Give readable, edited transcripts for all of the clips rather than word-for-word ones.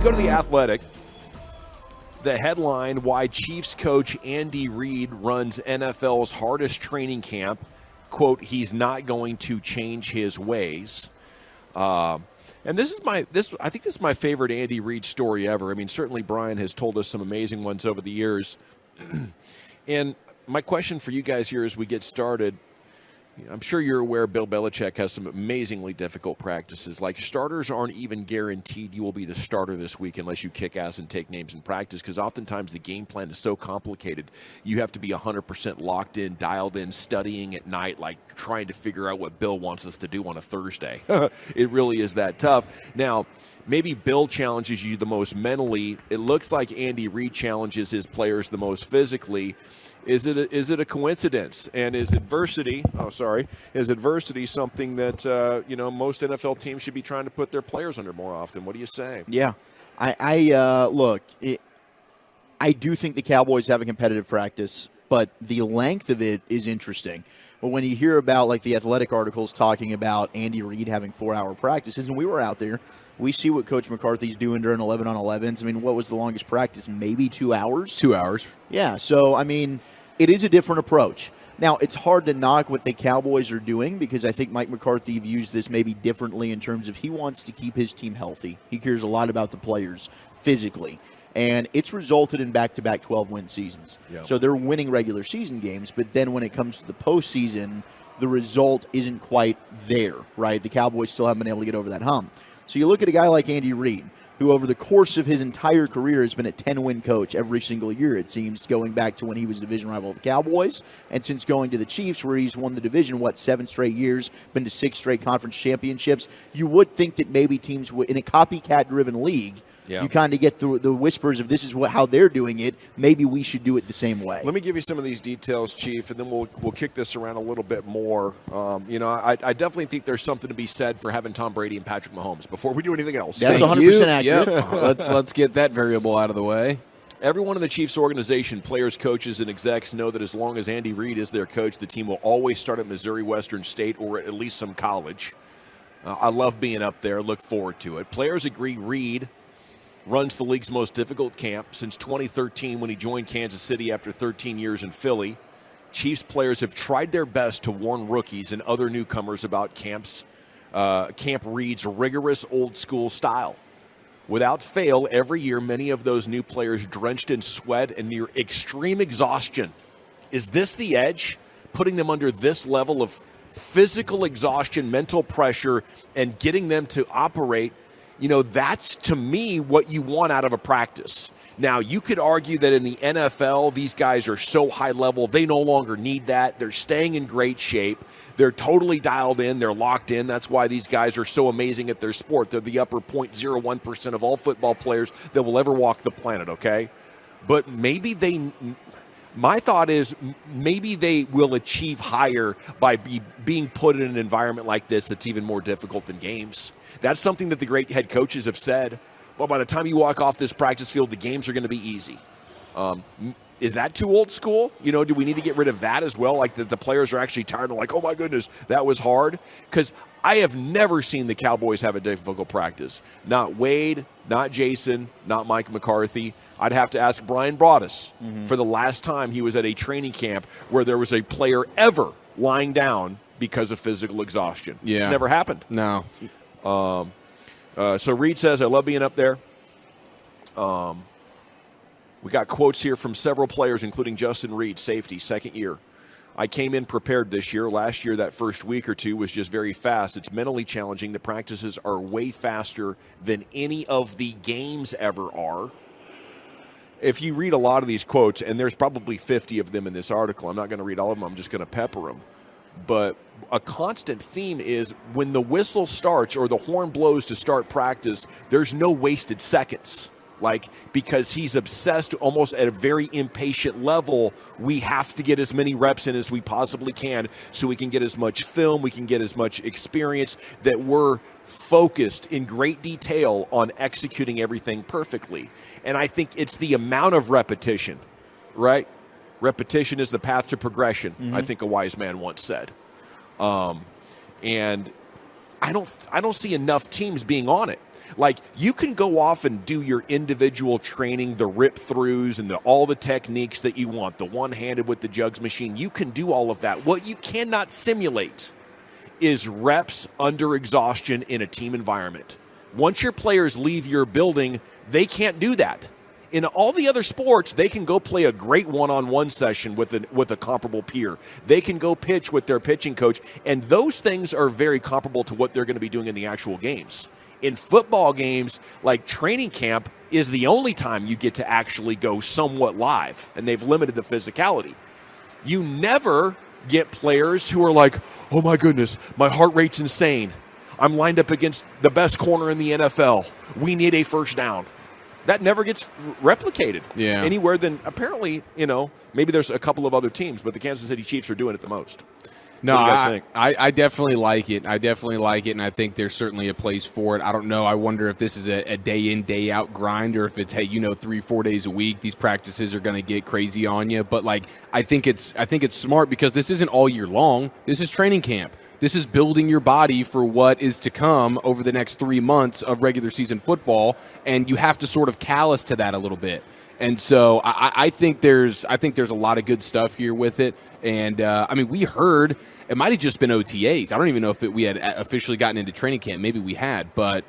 Go to The Athletic. The headline, why Chiefs coach Andy Reid runs NFL's hardest training camp. Quote, he's not going to change his ways. And I think this is my favorite Andy Reid story ever. I mean, certainly Brian has told us some amazing ones over the years. And my question for you guys here as we get started, I'm sure you're aware Bill Belichick has some amazingly difficult practices. Like, starters aren't even guaranteed you will be the starter this week unless you kick ass and take names in practice, because oftentimes the game plan is so complicated. You have to be 100% locked in, dialed in, studying at night, like trying to figure out what Bill wants us to do on a Thursday. It really is that tough. Now, maybe Bill challenges you the most mentally. It looks like Andy Reid challenges his players the most physically. Is it a coincidence? And is adversity something that most NFL teams should be trying to put their players under more often? What do you say? Yeah, I do think the Cowboys have a competitive practice, but the length of it is interesting. But when you hear about, like, the Athletic articles talking about Andy Reid having 4-hour practices, and we were out there, we see what Coach McCarthy's doing during 11-on-11s. I mean, what was the longest practice? Maybe 2 hours? 2 hours. Yeah, so, I mean, it is a different approach. Now, it's hard to knock what the Cowboys are doing, because I think Mike McCarthy views this maybe differently in terms of he wants to keep his team healthy. He cares a lot about the players physically. And it's resulted in back-to-back 12-win seasons. Yep. So they're winning regular season games, but then when it comes to the postseason, the result isn't quite there, right? The Cowboys still haven't been able to get over that hump. So you look at a guy like Andy Reid, who over the course of his entire career has been a 10-win coach every single year, it seems, going back to when he was division rival of the Cowboys, and since going to the Chiefs, where he's won the division, 7 straight years, been to 6 straight conference championships. You would think that maybe teams in a copycat-driven league, you kind of get the whispers of this is how they're doing it. Maybe we should do it the same way. Let me give you some of these details, Chief, and then we'll kick this around a little bit more. I definitely think there's something to be said for having Tom Brady and Patrick Mahomes before we do anything else. That's 100% accurate. Yep. Let's get that variable out of the way. Everyone in the Chiefs organization, players, coaches, and execs, know that as long as Andy Reid is their coach, the team will always start at Missouri Western State or at least some college. I love being up there. Look forward to it. Players agree Reid runs the league's most difficult camp since 2013 when he joined Kansas City after 13 years in Philly. Chiefs players have tried their best to warn rookies and other newcomers about Camp Reid's rigorous old-school style. Without fail, every year, many of those new players drenched in sweat and near extreme exhaustion. Is this the edge? Putting them under this level of physical exhaustion, mental pressure, and getting them to operate, that's, to me, what you want out of a practice. Now, you could argue that in the NFL, these guys are so high level, they no longer need that. They're staying in great shape. They're totally dialed in. They're locked in. That's why these guys are so amazing at their sport. They're the upper 0.01% of all football players that will ever walk the planet, okay? But my thought is maybe they will achieve higher by being put in an environment like this that's even more difficult than games. That's something that the great head coaches have said. Well, by the time you walk off this practice field, the games are going to be easy. Is that too old school? Do we need to get rid of that as well? Like the players are actually tired of like, oh my goodness, that was hard? Because I have never seen the Cowboys have a difficult practice. Not Wade, not Jason, not Mike McCarthy. I'd have to ask Brian Broaddus for the last time he was at a training camp where there was a player ever lying down because of physical exhaustion. Yeah. It's never happened. No. So Reid says, I love being up there. We got quotes here from several players, including Justin Reid, safety, second year. I came in prepared this year. Last year, that first week or two was just very fast. It's mentally challenging. The practices are way faster than any of the games ever are. If you read a lot of these quotes, and there's probably 50 of them in this article, I'm not going to read all of them. I'm just going to pepper them. But a constant theme is when the whistle starts or the horn blows to start practice, there's no wasted seconds. Because he's obsessed almost at a very impatient level, we have to get as many reps in as we possibly can so we can get as much film, we can get as much experience, that we're focused in great detail on executing everything perfectly. And I think it's the amount of repetition, right? Repetition is the path to progression, I think a wise man once said. And I don't see enough teams being on it. Like, you can go off and do your individual training, the rip-throughs and all the techniques that you want, the one-handed with the jugs machine. You can do all of that. What you cannot simulate is reps under exhaustion in a team environment. Once your players leave your building, they can't do that. In all the other sports, they can go play a great one-on-one session with a comparable peer. They can go pitch with their pitching coach, and those things are very comparable to what they're going to be doing in the actual games. In football games, like training camp is the only time you get to actually go somewhat live, and they've limited the physicality. You never get players who are like, oh my goodness, my heart rate's insane. I'm lined up against the best corner in the NFL. We need a first down. That never gets replicated anywhere than apparently, maybe there's a couple of other teams, but the Kansas City Chiefs are doing it the most. No, I definitely like it. I definitely like it, and I think there's certainly a place for it. I don't know. I wonder if this is a day-in, day-out grind, or if it's, hey, 3-4 days a week, these practices are going to get crazy on you. But, I think it's smart because this isn't all year long. This is training camp. This is building your body for what is to come over the next 3 months of regular season football, and you have to sort of callous to that a little bit. And so I think there's a lot of good stuff here with it. And, we heard it might have just been OTAs. I don't even know if we had officially gotten into training camp. Maybe we had. But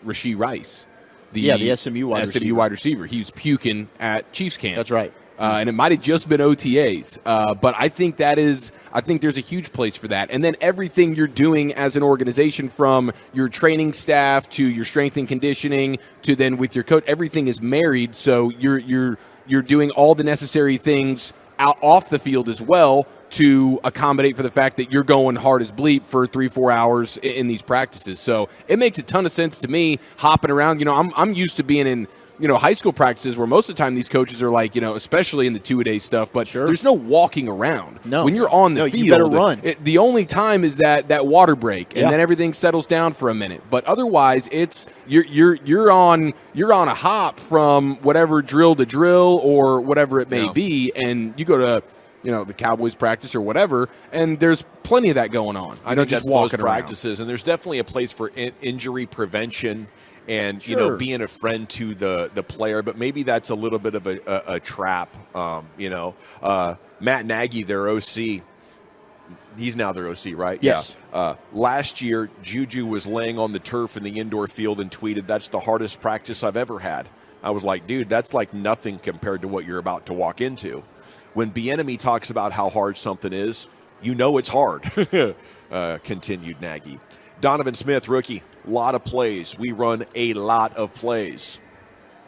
Rashee Rice, the SMU wide receiver. He was puking at Chiefs camp. That's right. And it might have just been OTAs. But I think there's a huge place for that. And then everything you're doing as an organization, from your training staff to your strength and conditioning to then with your coach, everything is married. So you're doing all the necessary things out off the field as well to accommodate for the fact that you're going hard as bleep for 3-4 hours in these practices. So it makes a ton of sense to me hopping around. I'm used to being in high school practices where most of the time these coaches are like, especially in the two-a-day stuff, but there's no walking around. No. When you're on the field, you better run. The only time is that water break, and then everything settles down for a minute. But otherwise, it's you're on a hop from whatever drill to drill or whatever it may be, and you go to the Cowboys practice or whatever, and there's plenty of that going on. I know, just walking around. Practices, and there's definitely a place for injury prevention. And, being a friend to the player, but maybe that's a little bit of a trap. Matt Nagy, their OC, he's now their OC, right? Yes. Yeah. Last year, Juju was laying on the turf in the indoor field and tweeted, "That's the hardest practice I've ever had." I was like, dude, that's like nothing compared to what you're about to walk into. When Bieniemy talks about how hard something is, it's hard, continued Nagy. Donovan Smith, rookie, lot of plays. We run a lot of plays.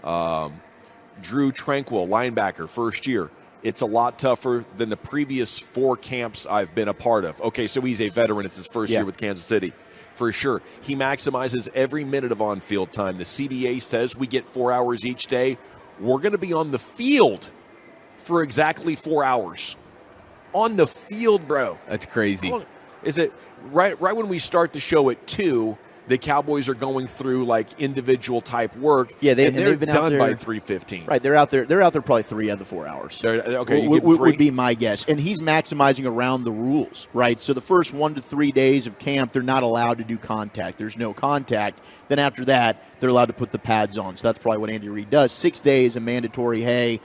Drew Tranquil, linebacker, first year. It's a lot tougher than the previous 4 camps I've been a part of. Okay, so he's a veteran. It's his first year with Kansas City, for sure. He maximizes every minute of on-field time. The CBA says we get 4 hours each day. We're going to be on the field for exactly 4 hours. On the field, bro. That's crazy. Is it right when we start the show at 2, the Cowboys are going through individual type work. Yeah, they're they've been done out there by 3:15. Right, they're out there probably 3 out of the 4 hours. Okay, would be my guess. And he's maximizing around the rules, right? So the first 1 to 3 days of camp, they're not allowed to do contact. There's no contact. Then after that, they're allowed to put the pads on. So that's probably what Andy Reid does. 6 days, a mandatory,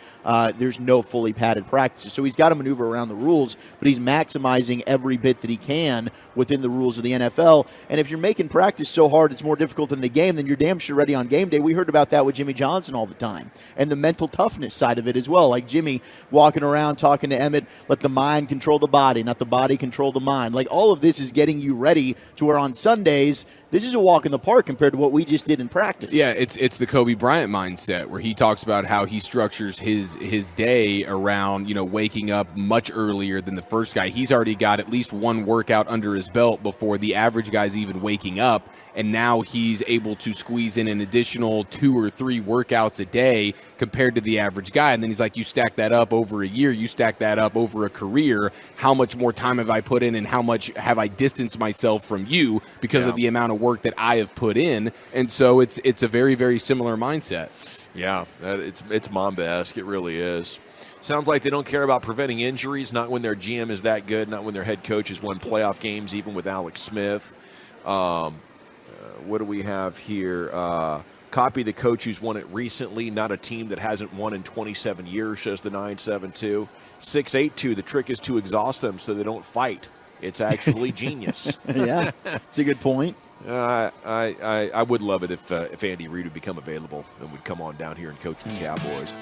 there's no fully padded practices. So he's got to maneuver around the rules, but he's maximizing every bit that he can within the rules of the NFL. And if you're making practice so hard it's more difficult than the game, then you're damn sure ready on game day. We heard about that with Jimmy Johnson all the time. And the mental toughness side of it as well. Like Jimmy walking around talking to Emmett, let the mind control the body, not the body control the mind. Like all of this is getting you ready to where on Sundays, this is a walk in the park compared to what we just did in practice. Yeah, it's the Kobe Bryant mindset where he talks about how he structures his day around, waking up much earlier than the first guy. He's already got at least one workout under his belt before the average guy's even waking up, and now he's able to squeeze in an additional 2 or 3 workouts a day compared to the average guy. And then he's like, you stack that up over a year, you stack that up over a career, how much more time have I put in and how much have I distanced myself from you because of the amount of work that I have put in. And so it's a very, very similar mindset. Yeah, it's Mamba-esque. It really is. Sounds like they don't care about preventing injuries, not when their GM is that good, not when their head coach has won playoff games, even with Alex Smith. what do we have here? Copy the coach who's won it recently, not a team that hasn't won in 27 years, says the 972. 682, the trick is to exhaust them so they don't fight. It's actually genius. Yeah, it's a good point. I would love it if Andy Reid would become available and would come on down here and coach the Cowboys.